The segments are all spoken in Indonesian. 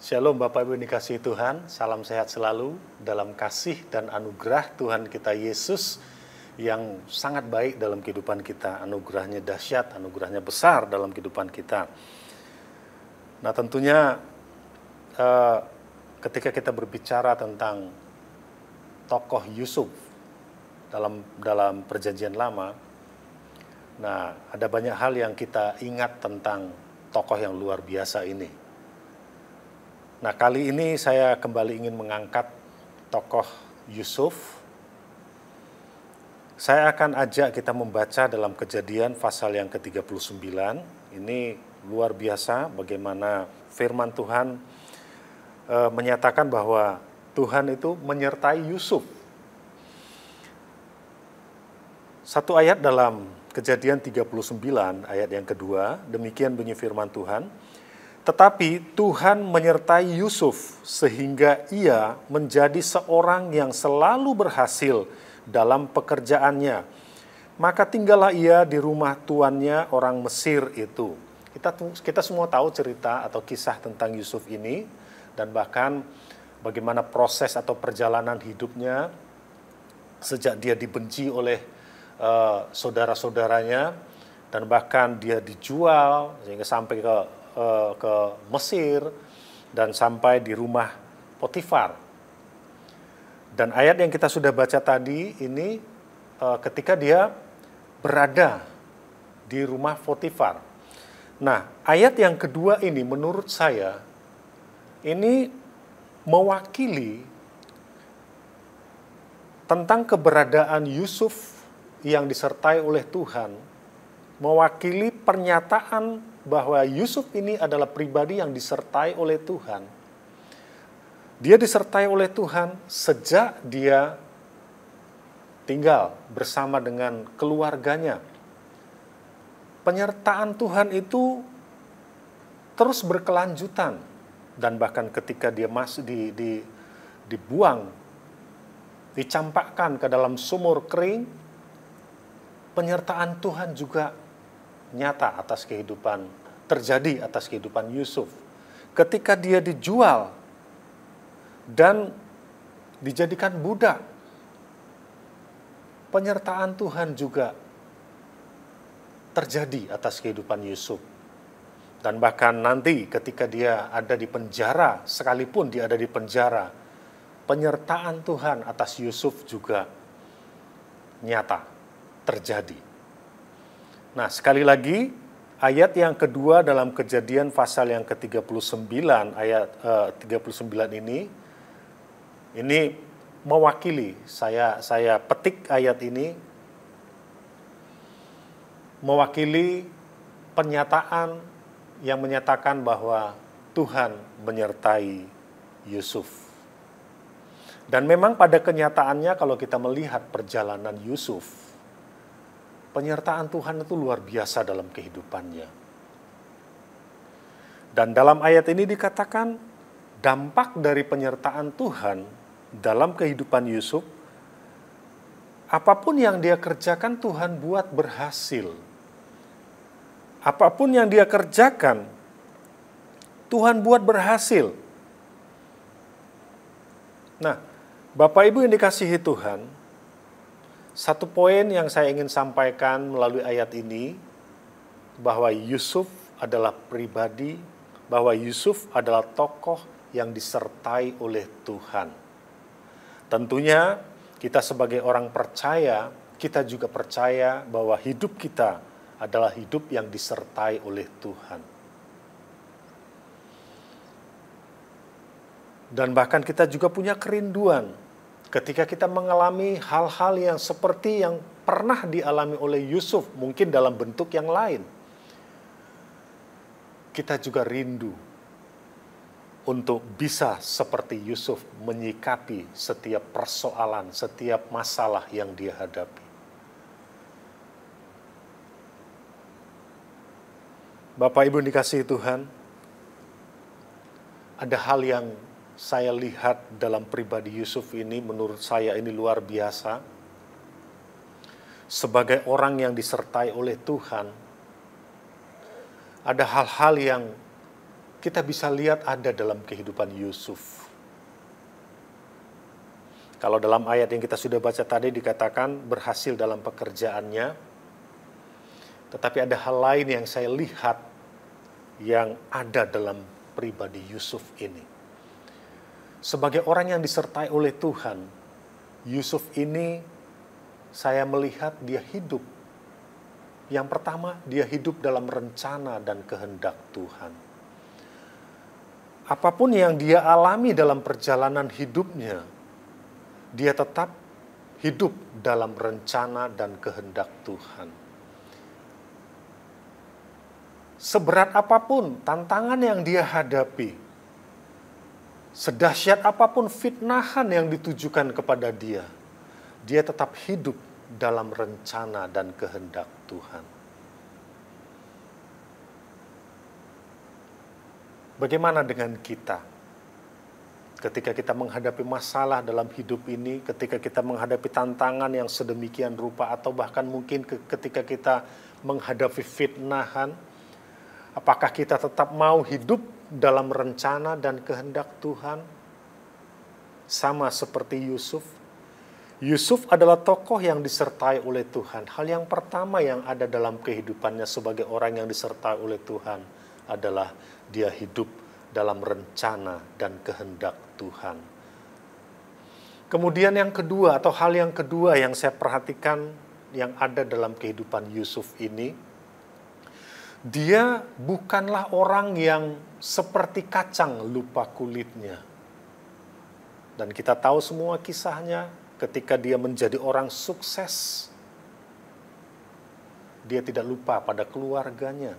Shalom Bapak Ibu yang dikasihi Tuhan, salam sehat selalu dalam kasih dan anugerah Tuhan kita Yesus yang sangat baik dalam kehidupan kita. Anugerahnya dahsyat, anugerahnya besar dalam kehidupan kita. Nah tentunya ketika kita berbicara tentang tokoh Yusuf dalam perjanjian lama, nah ada banyak hal yang kita ingat tentang tokoh yang luar biasa ini. Nah, kali ini saya kembali ingin mengangkat tokoh Yusuf. Saya akan ajak kita membaca dalam Kejadian pasal yang ke-39. Ini luar biasa bagaimana firman Tuhan menyatakan bahwa Tuhan itu menyertai Yusuf. Satu ayat dalam Kejadian 39 ayat yang kedua, demikian bunyi firman Tuhan. Tetapi Tuhan menyertai Yusuf sehingga ia menjadi seorang yang selalu berhasil dalam pekerjaannya. Maka tinggallah ia di rumah tuannya orang Mesir itu. Kita semua tahu cerita atau kisah tentang Yusuf ini dan bahkan bagaimana proses atau perjalanan hidupnya sejak dia dibenci oleh saudara-saudaranya dan bahkan dia dijual sehingga sampai ke Mesir dan sampai di rumah Potifar. Dan ayat yang kita sudah baca tadi ini ketika dia berada di rumah Potifar. Nah, ayat yang kedua ini menurut saya ini mewakili tentang keberadaan Yusuf yang disertai oleh Tuhan, mewakili pernyataan bahwa Yusuf ini adalah pribadi yang disertai oleh Tuhan. Dia disertai oleh Tuhan sejak dia tinggal bersama dengan keluarganya. Penyertaan Tuhan itu terus berkelanjutan dan bahkan ketika dia masih dibuang, dicampakkan ke dalam sumur kering, penyertaan Tuhan juga nyata terjadi atas kehidupan Yusuf. Ketika dia dijual dan dijadikan budak, penyertaan Tuhan juga terjadi atas kehidupan Yusuf. Dan bahkan nanti ketika dia ada di penjara, sekalipun dia ada di penjara, penyertaan Tuhan atas Yusuf juga nyata terjadi. Nah, sekali lagi, ayat yang kedua dalam Kejadian pasal yang ke-39, ayat 39 ini mewakili, saya petik ayat ini, mewakili pernyataan yang menyatakan bahwa Tuhan menyertai Yusuf. Dan memang pada kenyataannya kalau kita melihat perjalanan Yusuf, penyertaan Tuhan itu luar biasa dalam kehidupannya. Dan dalam ayat ini dikatakan dampak dari penyertaan Tuhan dalam kehidupan Yusuf, apapun yang dia kerjakan Tuhan buat berhasil. Apapun yang dia kerjakan, Tuhan buat berhasil. Nah, Bapak Ibu yang dikasihi Tuhan, satu poin yang saya ingin sampaikan melalui ayat ini, bahwa Yusuf adalah pribadi, bahwa Yusuf adalah tokoh yang disertai oleh Tuhan. Tentunya kita sebagai orang percaya, kita juga percaya bahwa hidup kita adalah hidup yang disertai oleh Tuhan. Dan bahkan kita juga punya kerinduan ketika kita mengalami hal-hal yang seperti yang pernah dialami oleh Yusuf, mungkin dalam bentuk yang lain. Kita juga rindu untuk bisa seperti Yusuf menyikapi setiap persoalan, setiap masalah yang dia hadapi. Bapak Ibu dikasihi Tuhan, ada hal yang saya lihat dalam pribadi Yusuf ini, menurut saya ini luar biasa. Sebagai orang yang disertai oleh Tuhan, ada hal-hal yang kita bisa lihat ada dalam kehidupan Yusuf. Kalau dalam ayat yang kita sudah baca tadi dikatakan berhasil dalam pekerjaannya, tetapi ada hal lain yang saya lihat yang ada dalam pribadi Yusuf ini. Sebagai orang yang disertai oleh Tuhan, Yusuf ini saya melihat dia hidup. Yang pertama, dia hidup dalam rencana dan kehendak Tuhan. Apapun yang dia alami dalam perjalanan hidupnya, dia tetap hidup dalam rencana dan kehendak Tuhan. Seberat apapun tantangan yang dia hadapi, sedahsyat apapun fitnahan yang ditujukan kepada dia, dia tetap hidup dalam rencana dan kehendak Tuhan. Bagaimana dengan kita? Ketika kita menghadapi masalah dalam hidup ini, ketika kita menghadapi tantangan yang sedemikian rupa, atau bahkan mungkin ketika kita menghadapi fitnahan, apakah kita tetap mau hidup dalam rencana dan kehendak Tuhan? Sama seperti Yusuf. Yusuf adalah tokoh yang disertai oleh Tuhan. Hal yang pertama yang ada dalam kehidupannya sebagai orang yang disertai oleh Tuhan adalah dia hidup dalam rencana dan kehendak Tuhan. Kemudian yang kedua, atau hal yang kedua yang saya perhatikan yang ada dalam kehidupan Yusuf ini, dia bukanlah orang yang seperti kacang lupa kulitnya. Dan kita tahu semua kisahnya ketika dia menjadi orang sukses. Dia tidak lupa pada keluarganya.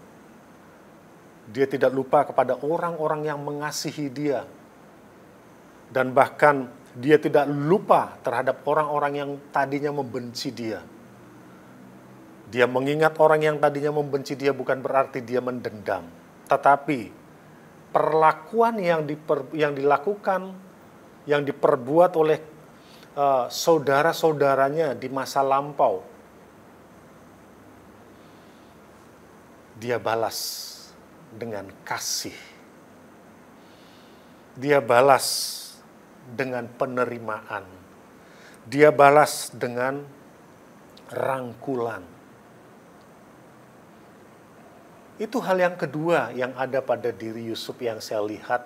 Dia tidak lupa kepada orang-orang yang mengasihi dia. Dan bahkan dia tidak lupa terhadap orang-orang yang tadinya membenci dia. Dia mengingat orang yang tadinya membenci dia bukan berarti dia mendendam. Tetapi perlakuan yang dilakukan, yang diperbuat oleh saudara-saudaranya di masa lampau, dia balas dengan kasih. Dia balas dengan penerimaan. Dia balas dengan rangkulan. Itu hal yang kedua yang ada pada diri Yusuf yang saya lihat.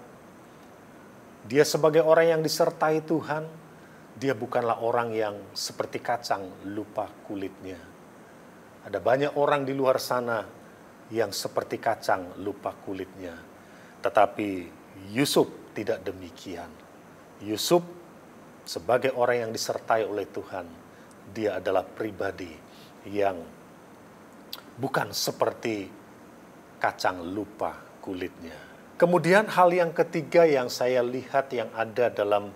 Dia sebagai orang yang disertai Tuhan, dia bukanlah orang yang seperti kacang lupa kulitnya. Ada banyak orang di luar sana yang seperti kacang lupa kulitnya. Tetapi Yusuf tidak demikian. Yusuf sebagai orang yang disertai oleh Tuhan, dia adalah pribadi yang bukan seperti kacang lupa kulitnya. Kemudian hal yang ketiga yang saya lihat yang ada dalam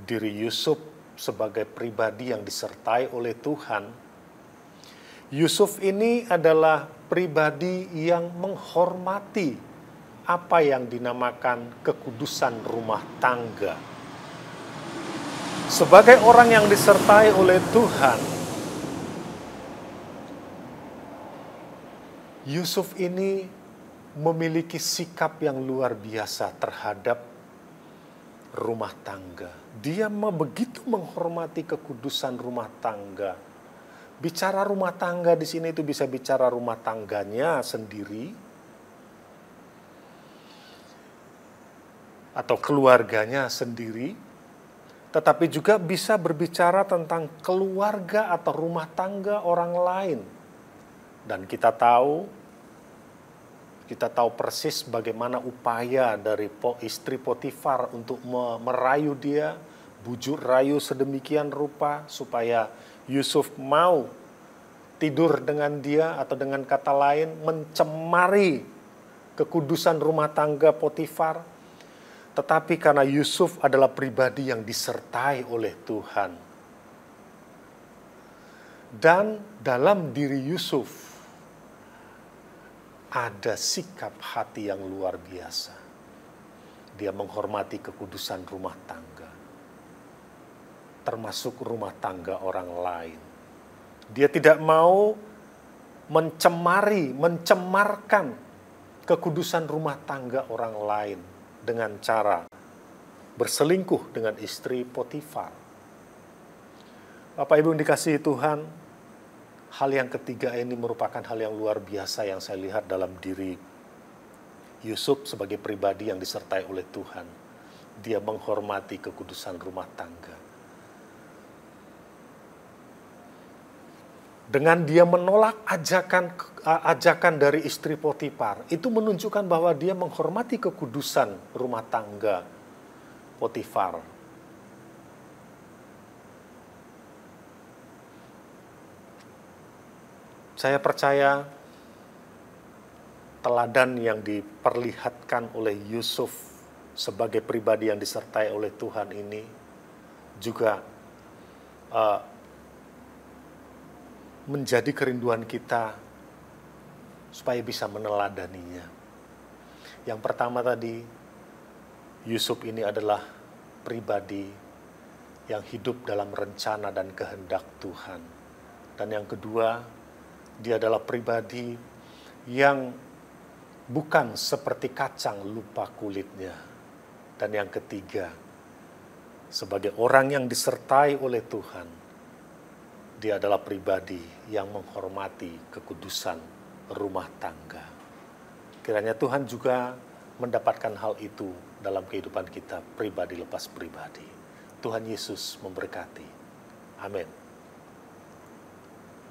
diri Yusuf sebagai pribadi yang disertai oleh Tuhan, Yusuf ini adalah pribadi yang menghormati apa yang dinamakan kekudusan rumah tangga. Sebagai orang yang disertai oleh Tuhan, Yusuf ini memiliki sikap yang luar biasa terhadap rumah tangga. Dia begitu menghormati kekudusan rumah tangga. Bicara rumah tangga di sini itu bisa bicara rumah tangganya sendiri atau keluarganya sendiri, tetapi juga bisa berbicara tentang keluarga atau rumah tangga orang lain. Dan kita tahu persis bagaimana upaya dari istri Potifar untuk merayu dia, bujuk rayu sedemikian rupa supaya Yusuf mau tidur dengan dia, atau dengan kata lain mencemari kekudusan rumah tangga Potifar. Tetapi karena Yusuf adalah pribadi yang disertai oleh Tuhan, dan dalam diri Yusuf ada sikap hati yang luar biasa. Dia menghormati kekudusan rumah tangga, termasuk rumah tangga orang lain. Dia tidak mau mencemarkan kekudusan rumah tangga orang lain dengan cara berselingkuh dengan istri Potifar. Bapak Ibu yang dikasihi Tuhan, hal yang ketiga ini merupakan hal yang luar biasa yang saya lihat dalam diri Yusuf sebagai pribadi yang disertai oleh Tuhan. Dia menghormati kekudusan rumah tangga. Dengan dia menolak ajakan dari istri Potifar, itu menunjukkan bahwa dia menghormati kekudusan rumah tangga Potifar. Saya percaya teladan yang diperlihatkan oleh Yusuf sebagai pribadi yang disertai oleh Tuhan ini juga menjadi kerinduan kita supaya bisa meneladaninya. Yang pertama tadi, Yusuf ini adalah pribadi yang hidup dalam rencana dan kehendak Tuhan. Dan yang kedua, dia adalah pribadi yang bukan seperti kacang lupa kulitnya. Dan yang ketiga, sebagai orang yang disertai oleh Tuhan, dia adalah pribadi yang menghormati kekudusan rumah tangga. Kiranya Tuhan juga mendapatkan hal itu dalam kehidupan kita pribadi lepas pribadi. Tuhan Yesus memberkati. Amin.